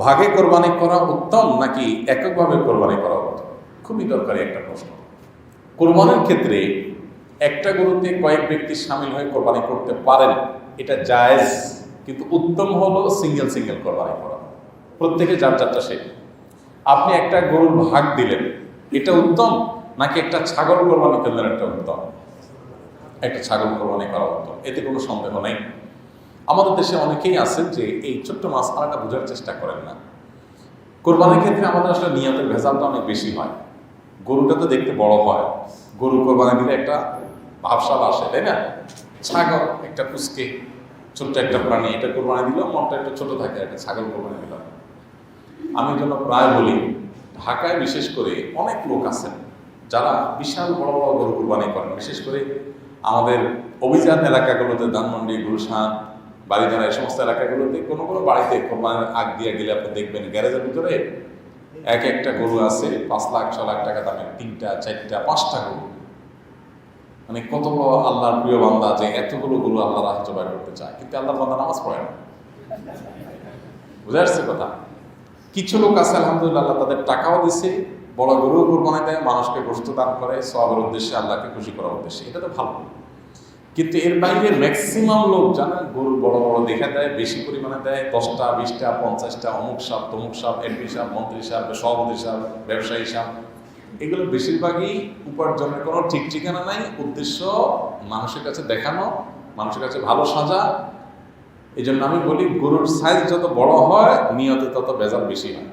ভাগে কোরবানি করা উত্তম নাকি এককভাবে কোরবানি করা উত্তম? খুবই দরকারি একটা প্রশ্ন। কোরবানির ক্ষেত্রে একটা গরুতে কয়েক ব্যক্তি সামিল হয়ে কোরবানি করতে পারেন, এটা জায়েজ, কিন্তু উত্তম হলো সিঙ্গেল সিঙ্গেল কোরবানি করা, প্রত্যেকে যার যারটা সে। আপনি একটা গরুর ভাগ দিলেন, এটা উত্তম নাকি একটা ছাগল কোরবানি করলেন এটা উত্তম? একটা ছাগল কোরবানি করা উত্তম, এতে কোনো সন্দেহ নেই। আমাদের দেশে অনেকেই আছেন যে এই ছোট্ট মাসআলাটা বোঝার চেষ্টা করেন না। কোরবানির ক্ষেত্রে আমাদের আসলে নিয়তের ভেজালটা অনেক বেশি হয়। গরুটা তো দেখতে বড় হয়, গরু কোরবানি দিলে একটা ভাবসাব আসে, তাই না? ছাগল একটা কুচকে ছোট্ট একটা প্রাণী, এটা কোরবানি দিল, মনটা একটু ছোট থাকে, একটা ছাগল কোরবানি দিলাম। আমি জন্য প্রায় বলি, ঢাকায় বিশেষ করে অনেক লোক আছেন যারা বিশাল বড় বড় গরু কোরবানি করেন, বিশেষ করে আমাদের অভিজাত এলাকাগুলোতে, ধানমন্ডি, গুলশান, বাড়িধারা, এই সমস্ত এলাকাগুলোতে কোনো কোনো বাড়িতে কোরবানির আগ দিয়ে গেলে আপনি দেখবেন গ্যারেজের ভিতরে এক একটা গরু আছে 5 লাখ 6 লাখ টাকা দামের, 3টা 4টা 5টা গরু। মানে কত বড় আল্লাহর প্রিয় বান্দা যে এতগুলো গরু আল্লাহ রাহ জবাই করতে চায়, কিন্তু আল্লাহর বান্দা নামাজ পড়ে না। বুঝে আসছে কথা? কিছু লোক আছে আলহামদুলিল্লাহ, আল্লাহ তাদের টাকাও দিছে, বড় গরু কোরবানি দেয়, মানুষকে গোশত দান করে সওয়াবের উদ্দেশ্যে, আল্লাহকে খুশি করার উদ্দেশ্যে, এটা তো ভালো। কিন্তু এর বাইরে ম্যাক্সিমাম লোক জানেন গরু বড় বড় দেখে দেয়, বেশি পরিমাণে দেয়, 10টা 20টা 50টা, অমুক সাপ তমুক সাপ, এমপি সাপ, মন্ত্রী সাপ, সভাপতি সাপ, ব্যবসায়ী সাপ। এগুলো বেশিরভাগই উপার্জনের কোনো ঠিক ঠিকানা নাই, উদ্দেশ্য মানুষের কাছে দেখানো, মানুষের কাছে ভালো সাজা। এই জন্য আমি বলি গরুর সাইজ যত বড় হয় নিয়তে তত ভেজাল বেশি হয়,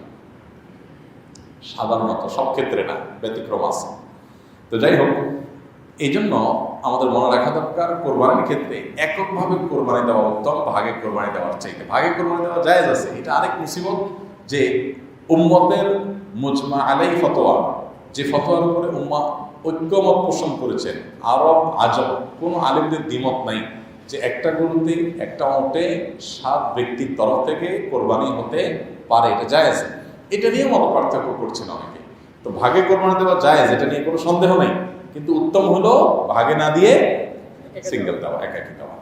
সাধারণত, সব ক্ষেত্রে না, ব্যতিক্রম আছে। তো যাই হোক, এই জন্য আমাদের মনে রাখা দরকার কোরবানির ক্ষেত্রে এককভাবে কোরবানি দেওয়া উত্তম ভাগে কোরবানি দেওয়ার চাইতে। ভাগে কোরবানি দেওয়া জায়েজ আছে, এটা আরেক মুসিবত যে উম্মতের মুজমা আলাই ফতোয়া, যে ফতোয়ার উপরে উম্মা ঐক্যমত পোষণ করেছেন, আরব আজব কোনো আলেমদের দ্বিমত নাই যে একটা গরুতে একটা ওটে 7 ব্যক্তির তরফ থেকে কোরবানি হতে পারে, এটা জায়েজ। এটা নিয়ে মত পার্থক্য করছেন অনেকে। তো ভাগে কোরবানি দেওয়া জায়েজ, এটা নিয়ে কোনো সন্দেহ নেই, কিন্তু উত্তম হলো ভাগে না দিয়ে সিঙ্গেল দেওয়া, একাকি দেওয়া।